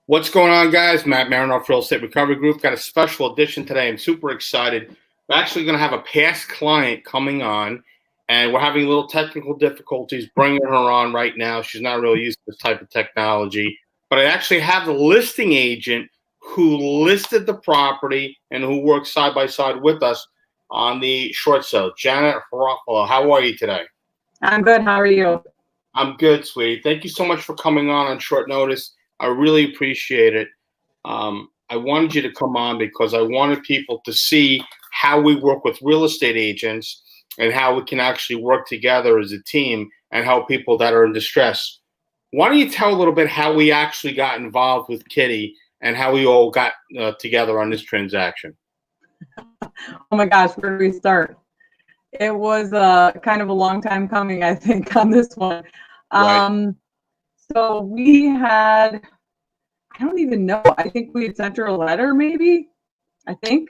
What's going on, guys? Matt Marinoff, Real Estate Recovery Group. Got a special edition today. I'm super excited. We're actually going to have a past client coming on, and we're having little technical difficulties bringing her on right now. She's not really used to this type of technology. But I actually have the listing agent who listed the property and who works side by side with us on the short sale. Janet Ruffalo, how are you today? I'm good. How are you? I'm good, sweetie. Thank you so much for coming on short notice. I really appreciate it. I wanted you to come on because I wanted people to see how we work with real estate agents and how we can actually work together as a team and help people that are in distress. Why don't you tell a little bit how we actually got involved with Kitty and how we all got together on this transaction? Oh my gosh, where do we start? It was kind of a long time coming, I think, on this one. Right. So we had, I don't even know, I think we had sent her a letter, maybe, I think.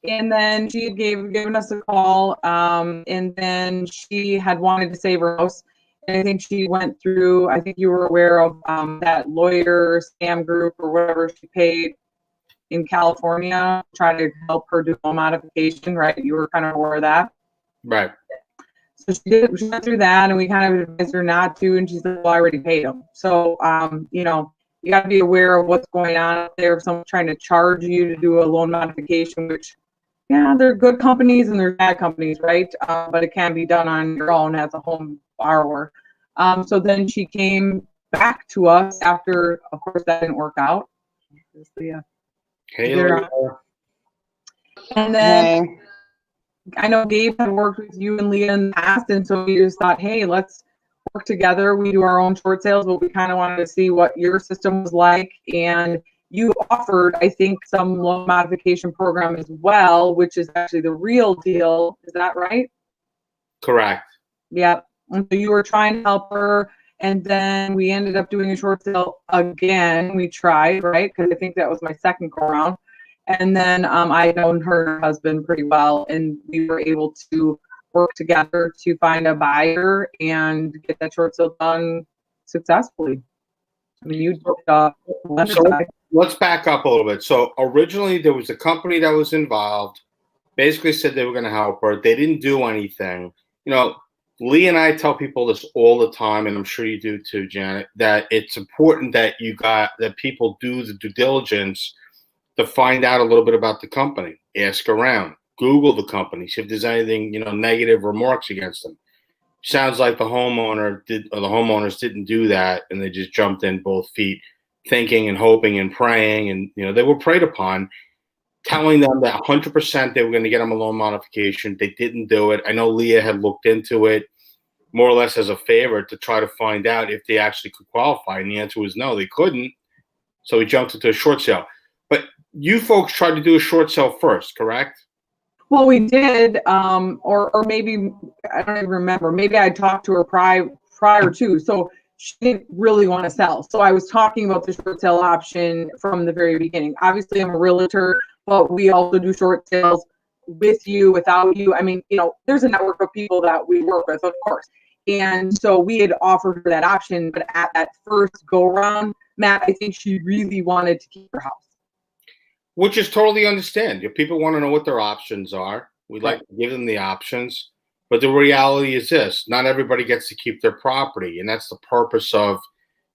And then she had given us a call, and then she had wanted to save her house. And I think she went through, I think you were aware of that lawyer scam group or whatever she paid in California, try to help her do a modification, right? You were kind of aware of that. Right. So she went through that, and we kind of advised her not to, and she said, well, I already paid them. So, you got to be aware of what's going on out there. If someone's trying to charge you to do a loan modification, which, yeah, there are good companies and there's bad companies, right? But it can be done on your own as a home borrower. So then she came back to us after, of course, that didn't work out. Yeah. Hey, and then I know Gabe had worked with you and Lia in the past, and so we just thought, hey, let's work together. We do our own short sales, but we kind of wanted to see what your system was like. And you offered, I think, some loan modification program as well, which is actually the real deal. Is that right? Correct. Yep. And so you were trying to help her, and then we ended up doing a short sale again. We tried, right? Because I think that was my second go around. And then I known her husband pretty well, and we were able to work together to find a buyer and get that short sale done successfully. I mean, you so let's back up a little bit. So originally there was a company that was involved, basically said they were going to help her. They didn't do anything. Lee and I tell people this all the time, and I'm sure you do too, Janet, that it's important that people do the due diligence to find out a little bit about the company. Ask around, Google the company, see if there's anything, negative remarks against them. Sounds like the homeowners didn't do that, and they just jumped in both feet, thinking and hoping and praying, and they were preyed upon, telling them that 100% they were going to get them a loan modification. They didn't do it. I know Lia had looked into it more or less as a favor to try to find out if they actually could qualify, and the answer was no, they couldn't. So we jumped into a short sale. But you folks tried to do a short sale first, correct? Well, we did, or maybe, I don't even remember. Maybe I talked to her prior to, so she didn't really want to sell. So I was talking about the short sale option from the very beginning. Obviously, I'm a realtor, but we also do short sales with you, without you. I mean, there's a network of people that we work with, of course. And so we had offered her that option, but at that first go around, Matt, I think she really wanted to keep her house. Which is totally understand. If people want to know what their options are, we like to give them the options. But the reality is this: not everybody gets to keep their property, and that's the purpose of,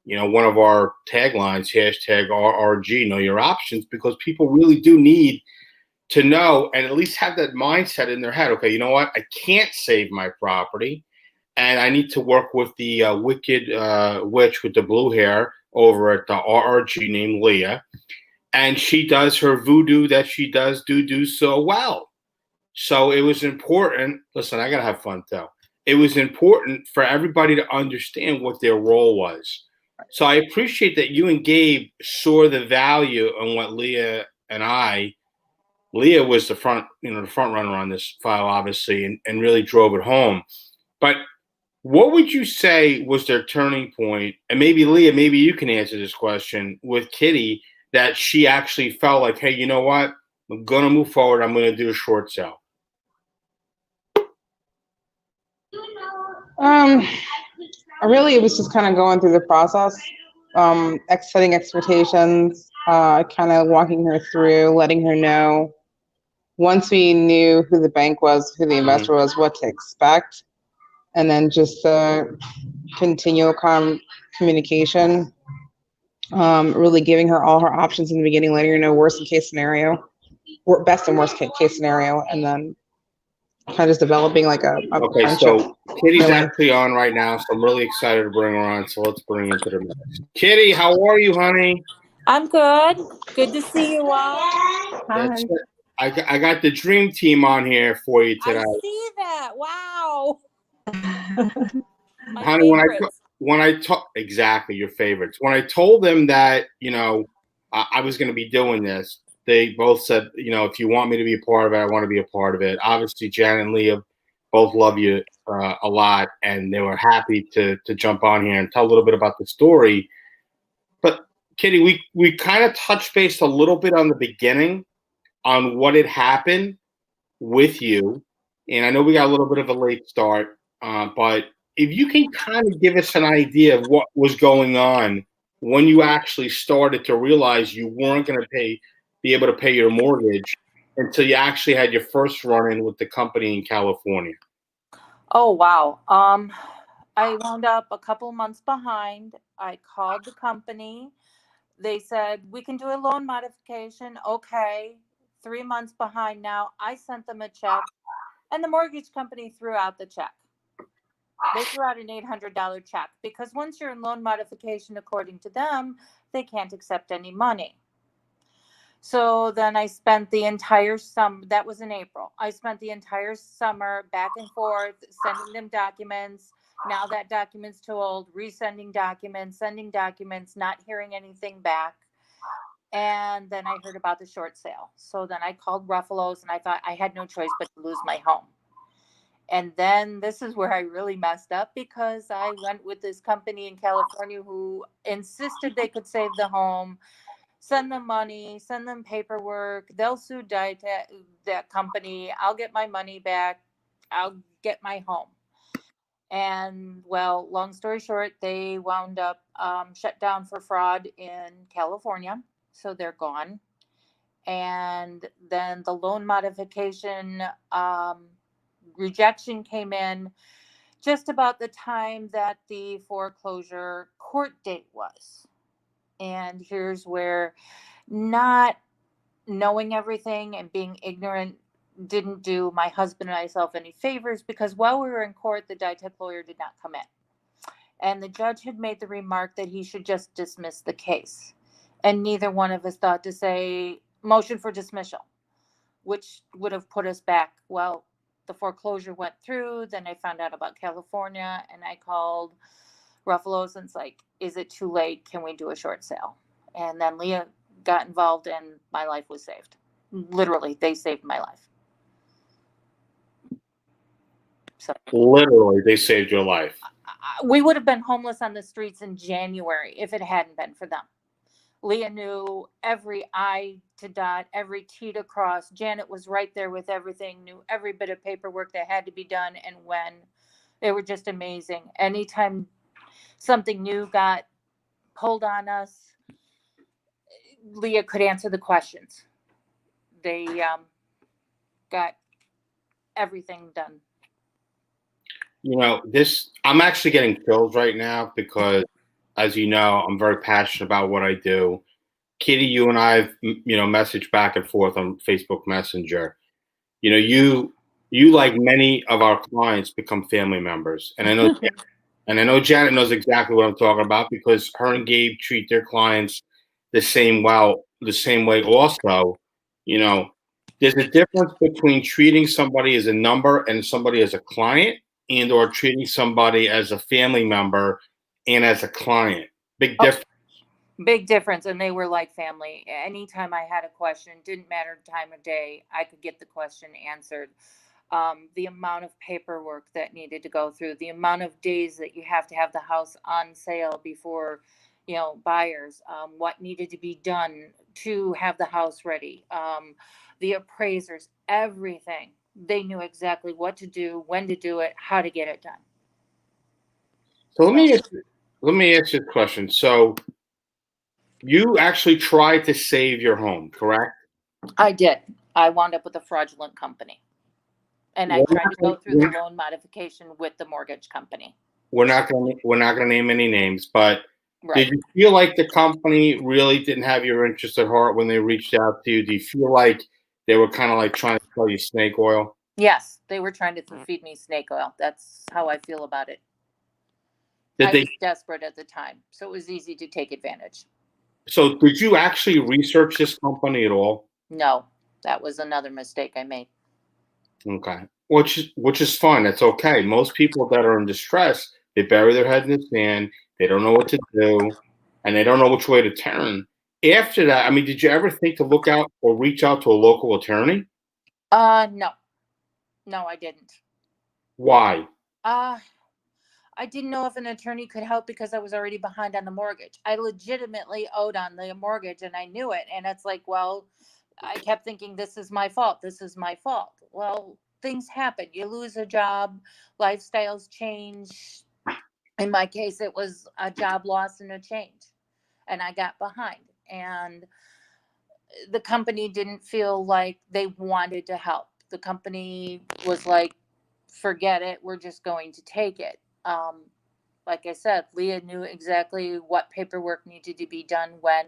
one of our taglines, #RRG, know your options, because people really do need to know and at least have that mindset in their head. Okay, you know what? I can't save my property, and I need to work with the wicked witch with the blue hair over at the RRG named Lia. And she does her voodoo that she does do so well. So it was important. Listen, I got to have fun, though. It was important for everybody to understand what their role was. So I appreciate that you and Gabe saw the value in what Lia was the front runner on this file, obviously, and really drove it home. But what would you say was their turning point? And maybe Lia, maybe you can answer this question with Kitty, that she actually felt like, hey, you know what? I'm going to move forward. I'm going to do a short sale. Really, it was just kind of going through the process setting expectations, kind of walking her through, letting her know once we knew who the bank was, who the investor was, what to expect, and then just continual communication, really giving her all her options in the beginning, letting her know worst and case scenario, best and worst case scenario, and then kind of just developing like a Okay, friendship. so Kitty's Really. actually on right now, so I'm really excited to bring her on. So let's bring her into the mix. Kitty, how are you, honey? I'm good. Good to see you all. That's it. I got the dream team on here for you today. I see that. Wow. My Honey, favorites. when I talk exactly your favorites. When I told them that I was going to be doing this, they both said, if you want me to be a part of it, I want to be a part of it. Obviously, Jan and Leah both love you a lot, and they were happy to jump on here and tell a little bit about the story. But Kitty, we kind of touched base a little bit on the beginning on what had happened with you, and I know we got a little bit of a late start, but if you can kind of give us an idea of what was going on when you actually started to realize you weren't going to be able to pay your mortgage until you actually had your first run-in with the company in California. Oh, wow. I wound up a couple months behind. I called the company. They said, we can do a loan modification. Okay. 3 months behind now. I sent them a check, and the mortgage company threw out the check. They threw out an $800 check because once you're in loan modification, according to them, they can't accept any money. So then I spent the entire summer, that was in April. I spent the entire summer back and forth, sending them documents. Now that document's too old, resending documents, sending documents, not hearing anything back. And then I heard about the short sale. So then I called Ruffalo's, and I thought I had no choice but to lose my home. And then this is where I really messed up, because I went with this company in California who insisted they could save the home, send them money, send them paperwork. They'll sue that company. I'll get my money back. I'll get my home. And well, long story short, they wound up shut down for fraud in California. So they're gone. And then the loan modification rejection came in just about the time that the foreclosure court date was. And here's where not knowing everything and being ignorant didn't do my husband and myself any favors, because while we were in court, the DITEC lawyer did not come in. And the judge had made the remark that he should just dismiss the case. And neither one of us thought to say motion for dismissal, which would have put us back. Well, the foreclosure went through. Then I found out about California, and I called Ruffalo's and it's like, is it too late? Can we do a short sale? And then Leah got involved, and my life was saved. Literally, they saved my life. So Literally, they saved your life. We would have been homeless on the streets in January if it hadn't been for them. Leah knew every I to dot, every T to cross. Janet was right there with everything, knew every bit of paperwork that had to be done and when. They were just amazing. Anytime something new got pulled on us, Leah could answer the questions. They got everything done. I'm actually getting chills right now because, as you know, I'm very passionate about what I do. Kitty, you and I have, messaged back and forth on Facebook Messenger. You like many of our clients become family members, and I know Janet knows exactly what I'm talking about, because her and Gabe treat their clients the same way. Also, there's a difference between treating somebody as a number and somebody as a client, and or treating somebody as a family member and as a client. Big difference. Big difference. And they were like family. Anytime I had a question, didn't matter the time of day, I could get the question answered. The amount of paperwork that needed to go through, the amount of days that you have to have the house on sale before, buyers, what needed to be done to have the house ready, the appraisers, everything. They knew exactly what to do, when to do it, how to get it done. So let me ask you a question. So you actually tried to save your home, correct? I did. I wound up with a fraudulent company. And I We're tried not to go gonna- through the loan modification with the mortgage company. we're not gonna name any names, but Right. did you feel like the company really didn't have your interest at heart when they reached out to you? Do you feel like they were kind of like trying to sell you snake oil? Yes, they were trying to feed me snake oil. That's how I feel about it. Did I they? was desperate at the time, so it was easy to take advantage. So did you actually research this company at all? No, that was another mistake I made. Okay, which is fine. That's okay. Most people that are in distress, they bury their head in the sand. They don't know what to do, and they don't know which way to turn. After that, I mean, did you ever think to look out or reach out to a local attorney? No. No, I didn't. Why? Uh, I didn't know if an attorney could help because I was already behind on the mortgage. I legitimately owed on the mortgage and I knew it. And it's like, well, I kept thinking, this is my fault. This is my fault. Well, things happen. You lose a job, lifestyles change. In my case, it was a job loss and a change. And I got behind. And the company didn't feel like they wanted to help. The company was like, forget it. We're just going to take it. Like I said, Lia knew exactly what paperwork needed to be done when.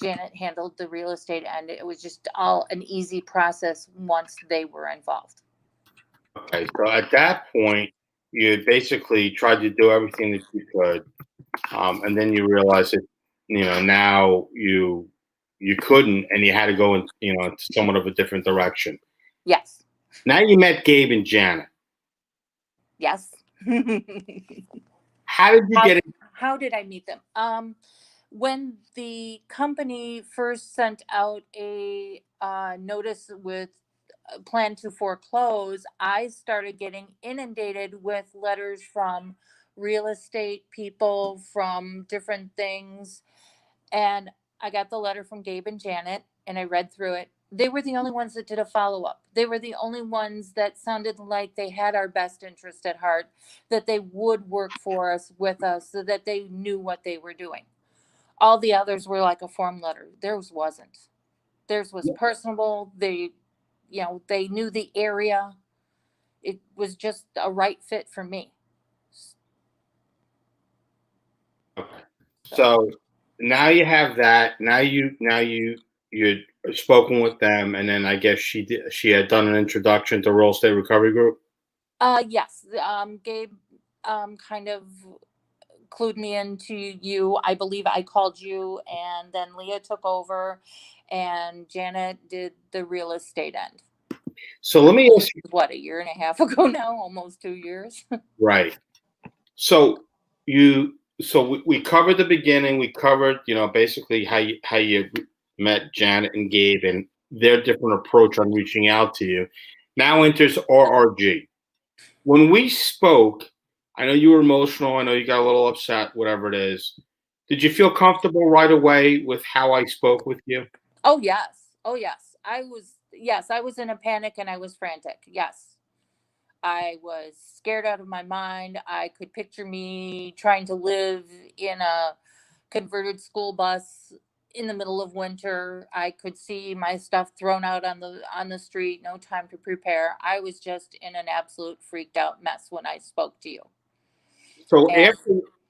Janet handled the real estate end. It was just all an easy process once they were involved. Okay, so at that point, you basically tried to do everything that you could, and then you realized that now you couldn't, and you had to go in into somewhat of a different direction. Yes. Now you met Gabe and Janet. Yes. How did you get it? How did I meet them? When the company first sent out a notice with a plan to foreclose, I started getting inundated with letters from real estate people, from different things. And I got the letter from Gabe and Janet and I read through it. They were the only ones that did a follow up. They were the only ones that sounded like they had our best interest at heart, that they would work for us, with us, so that they knew what they were doing. All the others were like a form letter. Theirs wasn't. Theirs was personable. They knew the area. It was just a right fit for me. Okay. So now you have that. You'd spoken with them, and then I guess she had done an introduction to Real Estate Recovery Group. Yes. Gabe kind of clued me into you. I believe I called you, and then Lia took over, and Janet did the real estate end. So let me ask you, What, a year and a half ago now, almost 2 years. right? So we covered the beginning. We covered basically how you met Janet and Gabe and their different approach on reaching out to you. Now enters RRG. When we spoke, I know you were emotional. I know you got a little upset, whatever it is. Did you feel comfortable right away with how I spoke with you? Oh yes. Oh yes. I was in a panic and I was frantic. Yes. I was scared out of my mind. I could picture me trying to live in a converted school bus in the middle of winter. I could see my stuff thrown out on the street, no time to prepare. I was just in an absolute freaked out mess when I spoke to you. So And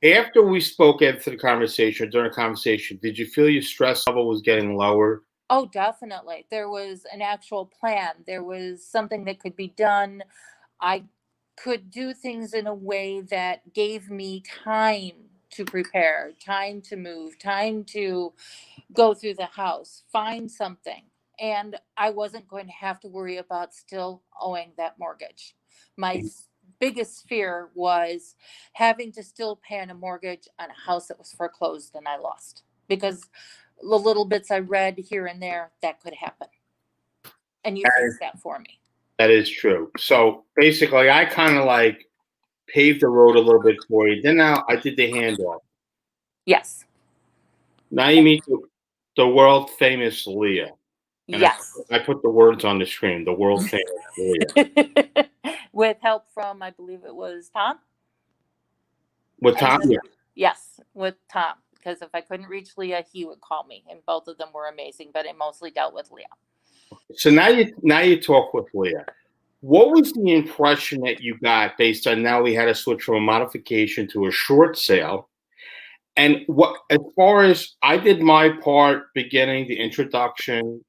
after we spoke after the conversation, during the conversation, did you feel your stress level was getting lower? oh, definitely. There was an actual plan. There was something that could be done. I could do things in a way that gave me time to prepare, time to move, time to go through the house, find something. And I wasn't going to have to worry about still owing that mortgage. My biggest fear was having to still pay on a mortgage on a house that was foreclosed and I lost. Because the little bits I read here and there, that could happen. And you fixed that for me. That is true. So basically, I kind of like paved the road a little bit for you. Then now I did the handoff. Yes. Now you meet the world famous Lia. And Yes. I put the words on the screen. The world famous Lia. With help from, I believe it was Tom. With Tom? Yeah. Yes, with Tom. because if I couldn't reach Lia, he would call me, and both of them were amazing. But I mostly dealt with Lia. So now you talk with Lia. What was the impression that you got based on now we had to switch from a modification to a short sale? And what, as far as I did my part, beginning the introduction,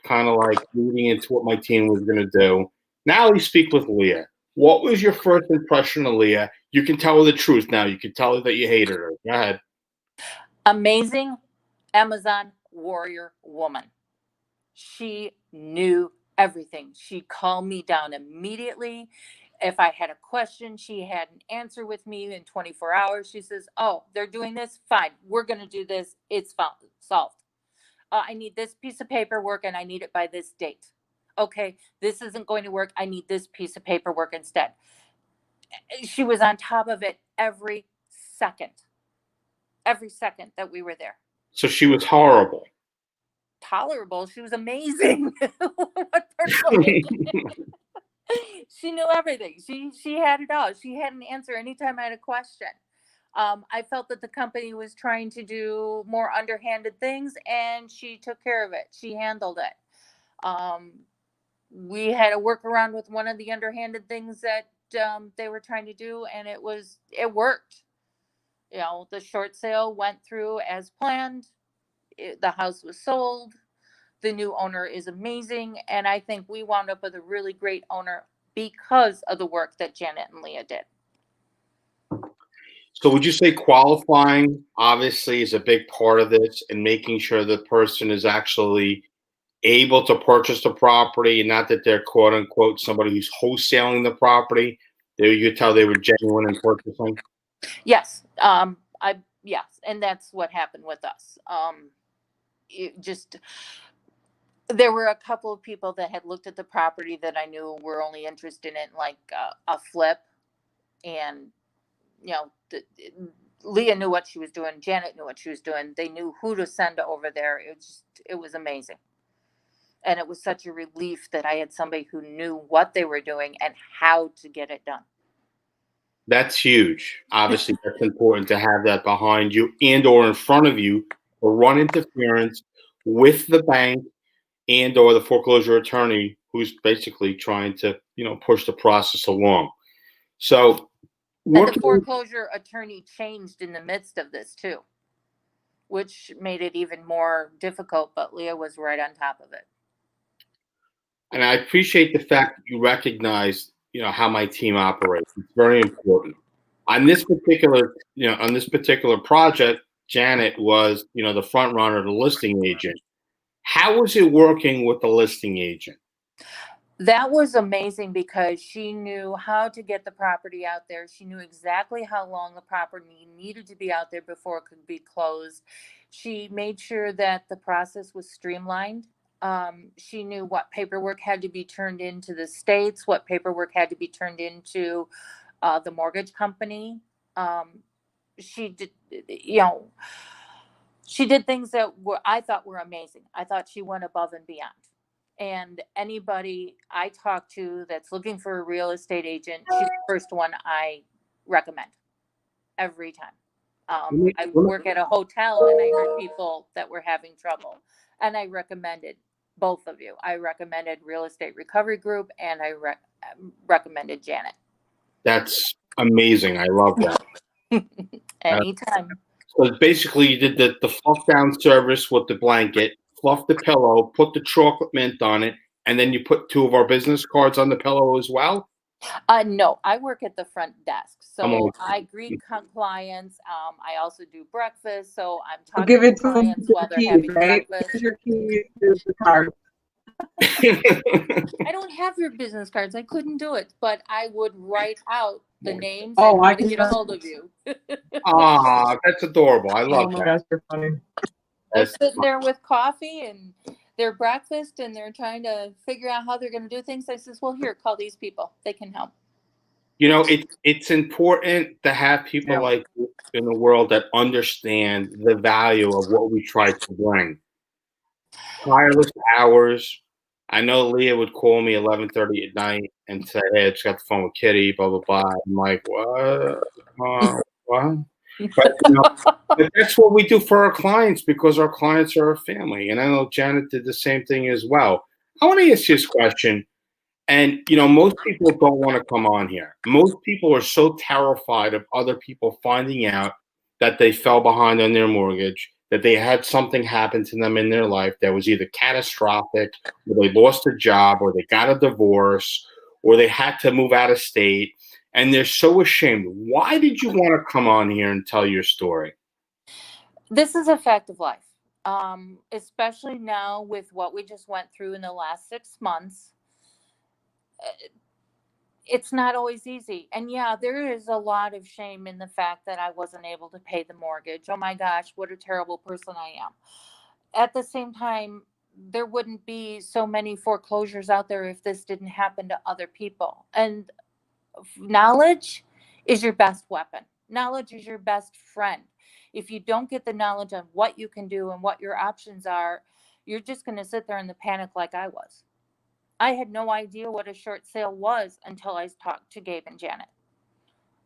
kind of like leading into what my team was going to do. Now we speak with Lia. What was your first impression of Lia? You can tell her the truth now. You can tell her that you hated her. Go ahead. Amazing Amazon warrior woman. She knew everything. She calmed me down immediately. If I had a question, she had an answer with me in 24 hours. She says, oh, they're doing this? Fine. We're going to do this. It's solved. I need this piece of paperwork and I need it by this date. Okay, this isn't going to work. I need this piece of paperwork instead. She was on top of it every second that we were there. So she was horrible. Tolerable. She was amazing. What part? She knew everything. She had it all. She had an answer anytime I had a question. I felt that the company was trying to do more underhanded things, and she took care of it. She handled it. We had a workaround with one of the underhanded things that they were trying to do, and it worked. You know, the short sale went through as planned. The house was sold. The new owner is amazing, and I think we wound up with a really great owner because of the work that Janet and Lia did. So would you say qualifying obviously is a big part of this, and making sure the person is actually able to purchase the property and not that they're quote unquote somebody who's wholesaling the property? You could tell they were genuine in purchasing. Yes. Yes. And that's what happened with us. There were a couple of people that had looked at the property that I knew were only interested in like a flip, and you know, Lia knew what she was doing. Janet knew what she was doing. They knew who to send over there. It was amazing. And it was such a relief that I had somebody who knew what they were doing and how to get it done. That's huge. Obviously, that's important to have that behind you and or in front of you for run interference with the bank and or the foreclosure attorney who's basically trying to, push the process along. So and the foreclosure attorney changed in the midst of this too, which made it even more difficult, but Lia was right on top of it. And I appreciate the fact that you recognize, how my team operates. It's very important. On this particular project, Janet was, the front runner, the listing agent. How was it working with the listing agent? That was amazing because she knew how to get the property out there. She knew exactly how long the property needed to be out there before it could be closed. She made sure that the process was streamlined. She knew what paperwork had to be turned into the states, what paperwork had to be turned into the mortgage company. She did, she did things that I thought were amazing. I thought she went above and beyond. And anybody I talk to that's looking for a real estate agent, she's the first one I recommend every time. I work at a hotel and I heard people that were having trouble, and I recommended both of you. I recommended Real Estate Recovery Group, and I recommended Janet. That's amazing. I love that. Anytime. So basically, you did the fluff down service with the blanket, fluff the pillow, put the chocolate mint on it, and then you put 2 of our business cards on the pillow as well? No, I work at the front desk. So I greet clients. I also do breakfast. So I'm talking to clients while they're having breakfast. Here's your keys, here's the card. I don't have your business cards. I couldn't do it, but I would write out the names and I how to get a hold of you. That's adorable. I love that. Gosh, you're funny. They're sitting there with coffee and their breakfast, and they're trying to figure out how they're going to do things. I says, well, here, call these people. They can help. It's important to have people like you in the world that understand the value of what we try to bring. Tireless hours. I know Lia would call me 11:30 at night and say, hey, I just got the phone with Kitty, blah, blah, blah. I'm like, what? What? But, but that's what we do for our clients because our clients are our family. And I know Janet did the same thing as well. I want to ask you this question. And, most people don't want to come on here. Most people are so terrified of other people finding out that they fell behind on their mortgage, that they had something happen to them in their life that was either catastrophic, or they lost a job, or they got a divorce, or they had to move out of state. And they're so ashamed. Why did you want to come on here and tell your story? This is a fact of life, especially now with what we just went through in the last 6 months. It's not always easy. And yeah, there is a lot of shame in the fact that I wasn't able to pay the mortgage. Oh my gosh, what a terrible person I am. At the same time, there wouldn't be so many foreclosures out there if this didn't happen to other people. And knowledge is your best weapon. Knowledge is your best friend. If you don't get the knowledge on what you can do and what your options are, you're just going to sit there in the panic like I was. I had no idea what a short sale was until I talked to Gabe and Janet.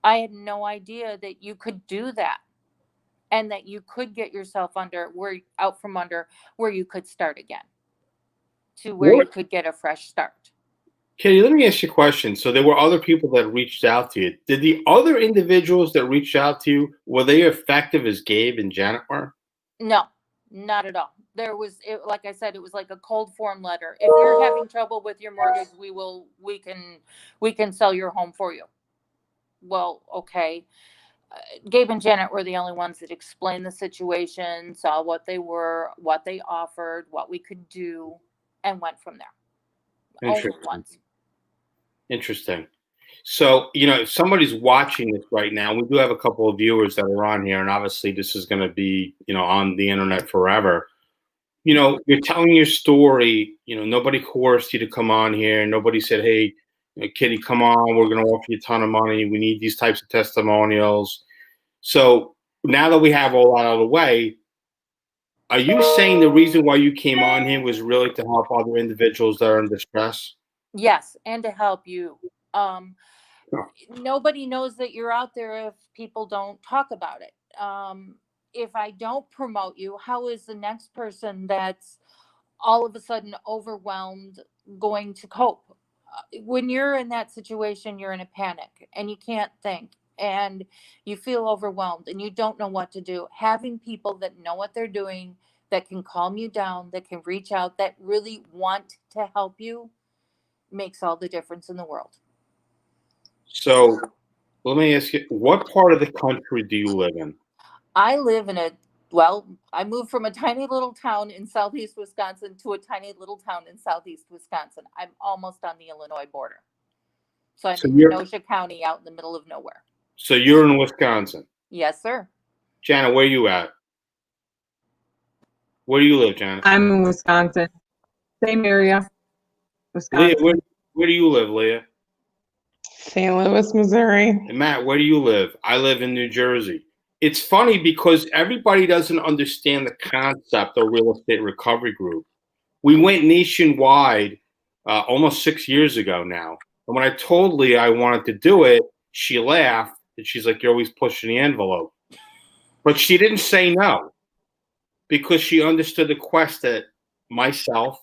I had no idea that you could do that and that you could get yourself out from under where you could start again to where you could get a fresh start. Kitty, let me ask you a question. So there were other people that reached out to you. Did the other individuals that reached out to you, were they effective as Gabe and Janet were? No, not at all. Like I said, it was like a cold form letter. If you're having trouble with your mortgage, we can sell your home for you. Well, okay. Gabe and Janet were the only ones that explained the situation, saw what they were, what they offered, what we could do, and went from there. Only once. Interesting. So, if somebody's watching this right now, we do have a couple of viewers that are on here, and obviously this is going to be, on the internet forever. You're telling your story, nobody coerced you to come on here. Nobody said, hey, Kitty, come on, we're going to offer you a ton of money. We need these types of testimonials. So now that we have all that out of the way, are you saying the reason why you came on here was really to help other individuals that are in distress? Yes, and to help you. Nobody knows that you're out there if people don't talk about it. If I don't promote you, how is the next person that's all of a sudden overwhelmed going to cope? When you're in that situation, you're in a panic and you can't think and you feel overwhelmed and you don't know what to do. Having people that know what they're doing, that can calm you down, that can reach out, that really want to help you, makes all the difference in the world. So let me ask you, what part of the country do you live in? I live in I moved from a tiny little town in southeast Wisconsin to a tiny little town in southeast Wisconsin. I'm almost on the Illinois border. So I'm in Kenosha County out in the middle of nowhere. So you're in Wisconsin? Yes, sir. Janet, where are you at? Where do you live, Janet? I'm in Wisconsin. Same area. Wisconsin. Leah, where do you live, Leah? St. Louis, Missouri. And Matt, where do you live? I live in New Jersey. It's funny because everybody doesn't understand the concept of real estate recovery group. We went nationwide almost 6 years ago now. And when I told Leah I wanted to do it, she laughed and she's like, you're always pushing the envelope. But she didn't say no because she understood the quest that myself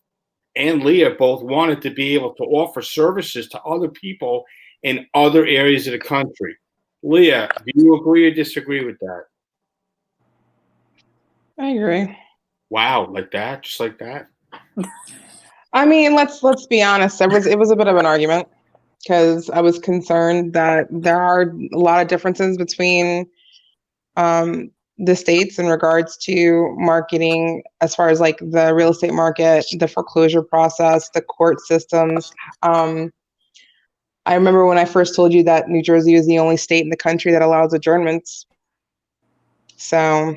and Leah both wanted to be able to offer services to other people in other areas of the country. Leah, do you agree or disagree with that? I agree. Wow, like that? Just like that? I mean, let's be honest. It was a bit of an argument because I was concerned that there are a lot of differences between the states in regards to marketing, as far as like the real estate market, the foreclosure process, the court systems. I remember when I first told you that New Jersey was the only state in the country that allows adjournments. So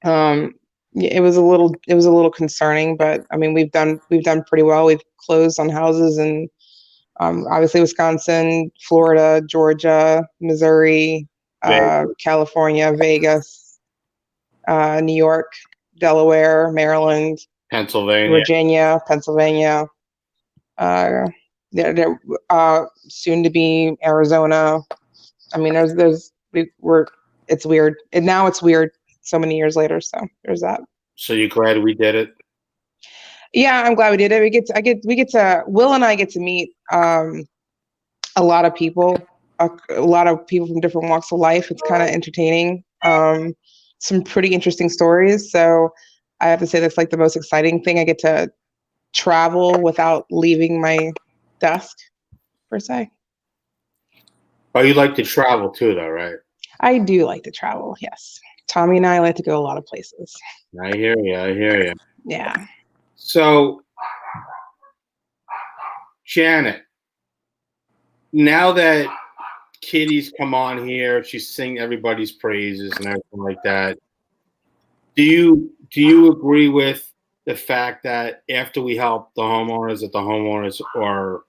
it was a little concerning, but I mean, we've done pretty well. We've closed on houses in obviously Wisconsin, Florida, Georgia, Missouri, California, Vegas, New York, Delaware, Maryland, Pennsylvania, Virginia, Pennsylvania. Soon to be Arizona. I mean, it's weird. And now it's weird so many years later. So there's that. So you're glad we did it? Yeah, I'm glad we did it. Will and I get to meet a lot of people, a lot of people from different walks of life. It's kind of entertaining. Some pretty interesting stories. So I have to say that's like the most exciting thing. I get to travel without leaving my desk, per se. Oh, you like to travel too, though, right? I do like to travel, yes. Tommy and I like to go a lot of places. I hear you. I hear you. Yeah. So, Janet, now that Kitty's come on here, she's singing everybody's praises and everything like that. Do you agree with the fact that after we help the homeowners, that the homeowners are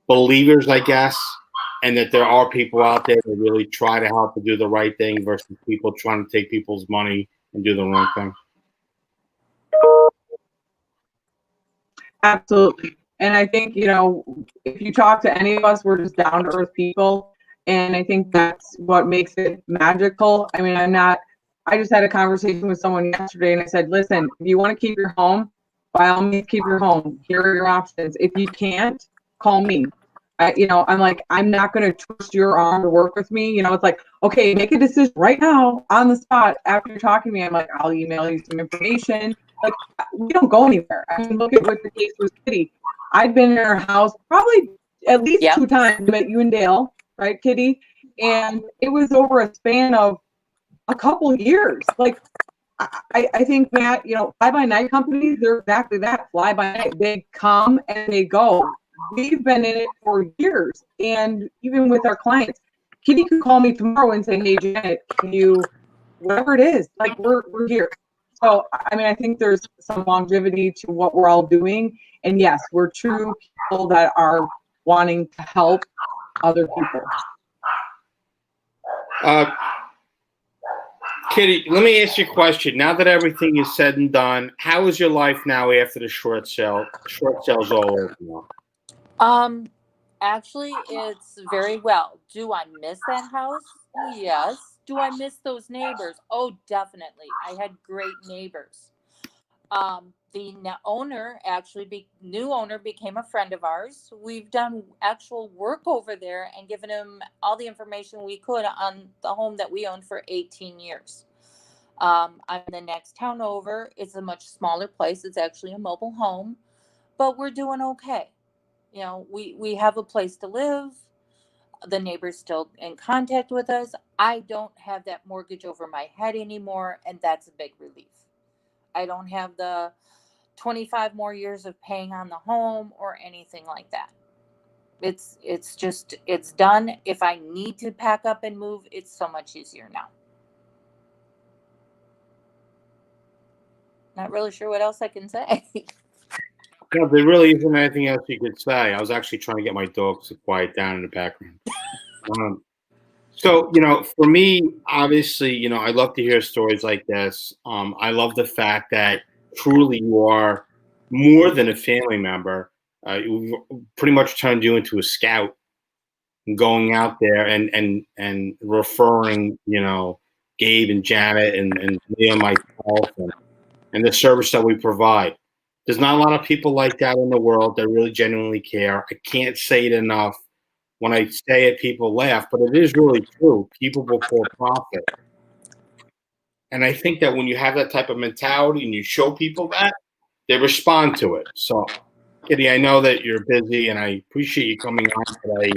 believers, I guess, and that there are people out there that really try to help and do the right thing versus people trying to take people's money and do the wrong thing? Absolutely. And I think, if you talk to any of us, we're just down to earth people. And I think that's what makes it magical. I mean, I just had a conversation with someone yesterday and I said, listen, if you want to keep your home, by all means, keep your home. Here are your options. If you can't, call me. I'm like, I'm not going to twist your arm to work with me. It's like, okay, make a decision right now on the spot after you're talking to me. I'm like, I'll email you some information. Like, we don't go anywhere. I mean, look at what the case was, Kitty. I've been in her house probably at least 2 times. I met you and Dale, right, Kitty? And it was over a span of a couple of years. Like, I think, Matt, fly-by-night companies, they're exactly that, fly-by-night. They come and they go. We've been in it for years. And even with our clients, Kitty could call me tomorrow and say, hey, Janet, can you, whatever it is, like, we're here. So, I mean, I think there's some longevity to what we're all doing. And yes, we're true people that are wanting to help other people. Kitty, let me ask you a question. Now that everything is said and done, how is your life now after the short sale? Short sale's all over now. Actually, it's very well. Do I miss that house? Yes. Do I miss those neighbors? Oh, definitely. I had great neighbors. The new owner became a friend of ours. We've done actual work over there and given him all the information we could on the home that we owned for 18 years. I'm in the next town over. It's a much smaller place. It's actually a mobile home, but we're doing okay. We have a place to live. The neighbor's still in contact with us. I don't have that mortgage over my head anymore, and that's a big relief. I don't have the 25 more years of paying on the home or anything like that. It's done. If I need to pack up and move, it's so much easier now. Not really sure what else I can say. No, there really isn't anything else you could say. I was actually trying to get my dogs to quiet down in the background. So, for me, obviously, I love to hear stories like this. I love the fact that truly you are more than a family member. We've pretty much turned you into a scout, going out there and referring, Gabe and Janet and Lia and myself and the service that we provide. There's not a lot of people like that in the world that really genuinely care. I can't say it enough. When I say it, people laugh, but it is really true. People before profit. And I think that when you have that type of mentality and you show people that, they respond to it. So, Kitty, I know that you're busy, and I appreciate you coming on today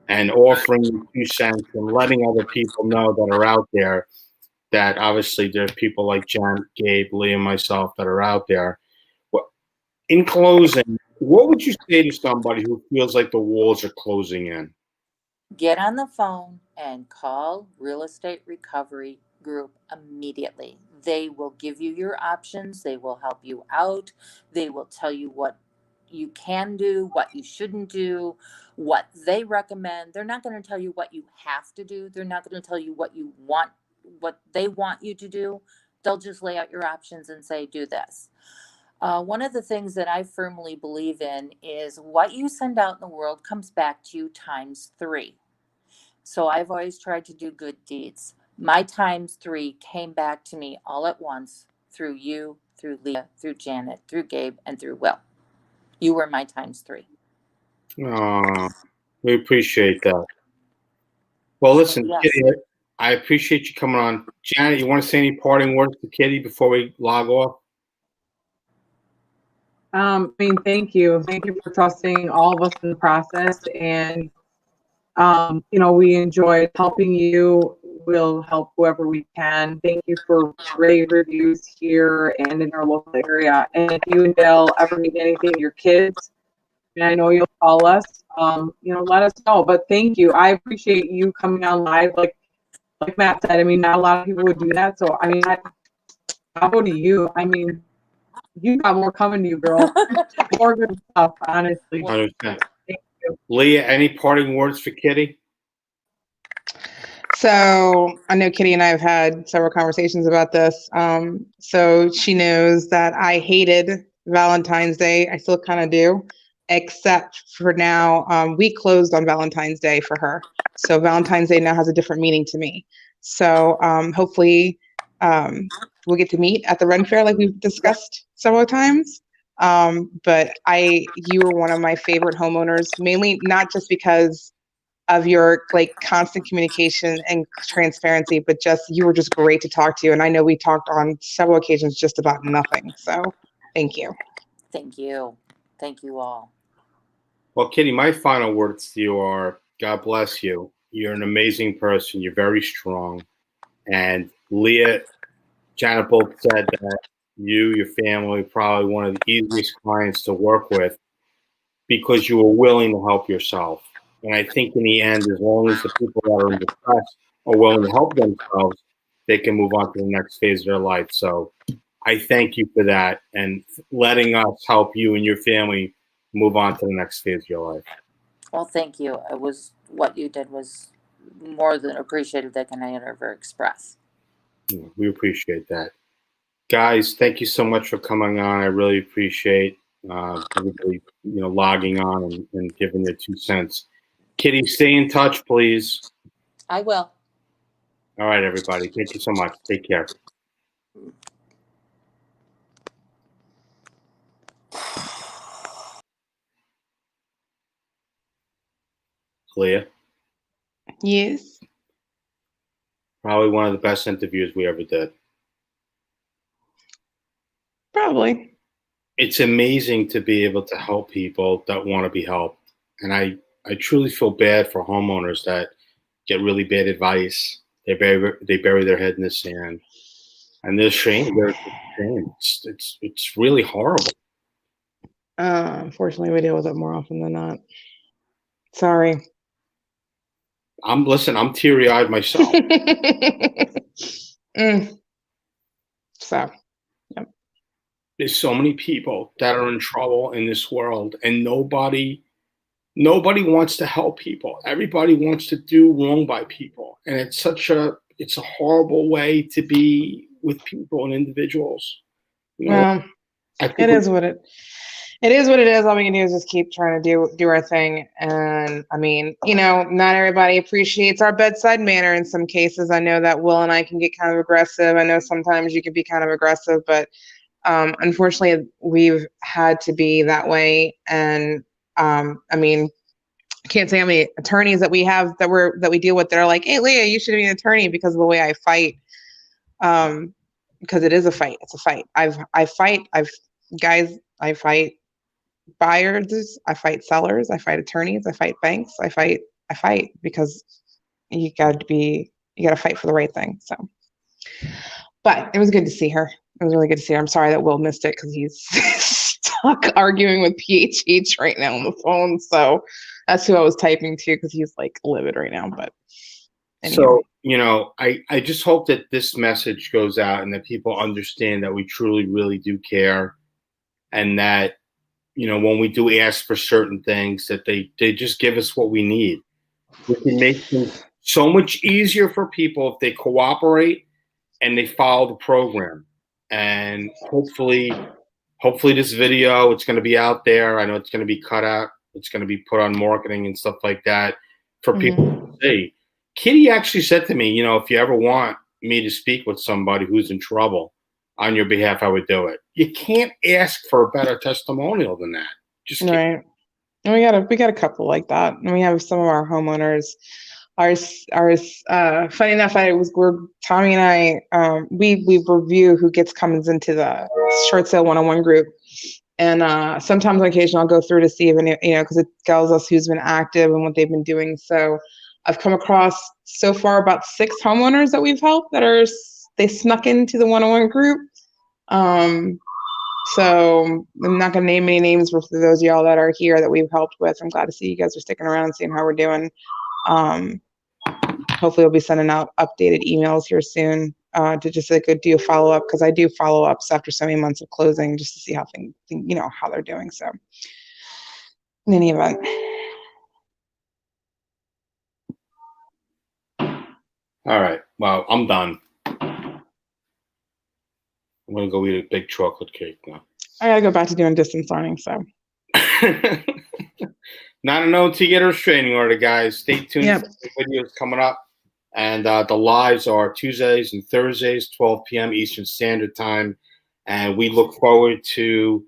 and offering your 2 cents and letting other people know that are out there that obviously there's people like Jen, Gabe, Lee, and myself that are out there. In closing, what would you say to somebody who feels like the walls are closing in? Get on the phone and call Real Estate Recovery Group immediately. They will give you your options. They will help you out. They will tell you what you can do, what you shouldn't do, what they recommend. They're not going to tell you what you have to do. They're not going to tell you what they want you to do. They'll just lay out your options and say, do this. One of the things that I firmly believe in is what you send out in the world comes back to you times 3. So I've always tried to do good deeds. My times 3 came back to me all at once through you, through Leah, through Janet, through Gabe, and through Will. You were my times 3. Oh, we appreciate that. Well, listen, Yes. Kitty, I appreciate you coming on. Janet, you want to say any parting words to Kitty before we log off? I mean, thank you. Thank you for trusting all of us in the process. And, you know, we enjoyed helping you. We'll help whoever we can. Thank you for great reviews here and in our local area. And if you and Dale ever need anything, your kids, and I know you'll call us, you know, let us know. But thank you. I appreciate you coming on live. Like Matt said, I mean, not a lot of people would do that. So, I mean, I'll go to you. I mean, you got more coming to you, girl. More good stuff, honestly. 100%. Thank you. Leah, any parting words for Kitty? So I know Kitty and I have had several conversations about this. So she knows that I hated Valentine's Day. I still kind of do, except for now. We closed on Valentine's Day for her. So Valentine's Day now has a different meaning to me. So hopefully we'll get to meet at the Ren Fair like we've discussed several times. But you were one of my favorite homeowners, mainly not just because of your like constant communication and transparency, but just you were just great to talk to. And I know we talked on several occasions just about nothing. So thank you. Thank you. Thank you all. Well, Kitty, my final words to you are God bless you. You're an amazing person. You're very strong. And Leah, Janet both said that you, your family, probably one of the easiest clients to work with because you were willing to help yourself. And I think in the end, as long as the people that are in distress are willing to help themselves, they can move on to the next phase of their life. So I thank you for that and letting us help you and your family move on to the next phase of your life. Well, thank you. What you did was more than appreciated that can I ever express. Yeah, we appreciate that. Guys, thank you so much for coming on. I really appreciate everybody, logging on and giving their 2 cents. Kitty, stay in touch, please. I will. All right, everybody. Thank you so much. Take care. Leah, Yes. probably one of the best interviews we ever did. Probably. It's amazing to be able to help people that want to be helped. And I truly feel bad for homeowners that get really bad advice. They bury their head in the sand. And they're ashamed. They're ashamed. It's really horrible. Unfortunately, we deal with it more often than not. Sorry. I'm teary-eyed myself. So, yep. There's so many people that are in trouble in this world, and nobody wants to help people. Everybody wants to do wrong by people, and it's a horrible way to be with people and individuals. Well, it is what it is. All we can do is just keep trying to do our thing. And I mean, not everybody appreciates our bedside manner in some cases. I know that Will and I can get kind of aggressive. I know sometimes you can be kind of aggressive, but unfortunately we've had to be that way. And I mean, I can't say how many attorneys that we have that we deal with that are like, hey, Leah, you should be an attorney because of the way I fight. Because it is a fight. It's a fight. I fight buyers, I fight sellers, I fight attorneys, I fight banks, I fight because you got to fight for the right thing. So, but it was good to see her. It was really good to see her. I'm sorry that Will missed it because he's stuck arguing with PHH right now on the phone. So that's who I was typing to because he's like livid right now. But anyway. So, I just hope that this message goes out and that people understand that we truly, really do care, and that when we do ask for certain things, that they just give us what we need. We can make things so much easier for people if they cooperate and they follow the program. And hopefully this video, it's going to be out there. I know it's going to be cut out. It's going to be put on marketing and stuff like that for people to see. Kitty actually said to me, if you ever want me to speak with somebody who's in trouble on your behalf, I would do it. You can't ask for a better testimonial than that. Just kidding. Right. And we got a couple like that, and we have some of our homeowners. Funny enough, Tommy and I, we review who comes into the short sale 101 group, and sometimes on occasion I'll go through to see if any, because it tells us who's been active and what they've been doing. So I've come across so far about 6 homeowners that we've helped they snuck into the 101 group. So I'm not going to name any names for those of y'all that are here that we've helped with. I'm glad to see you guys are sticking around and seeing how we're doing. Hopefully we'll be sending out updated emails here soon to just do a follow-up, because I do follow-ups after so many months of closing just to see how how they're doing. So in any event. All right. Well, I'm done. I'm going to go eat a big chocolate cake now. I got to go back to doing distance learning, so. Not unknown to get a restraining order, guys. Stay tuned Yep. for the videos coming up. And the lives are Tuesdays and Thursdays, 12 p.m. Eastern Standard Time. And we look forward to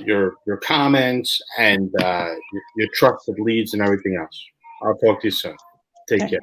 your comments and your trusted leads and everything else. I'll talk to you soon. Take care.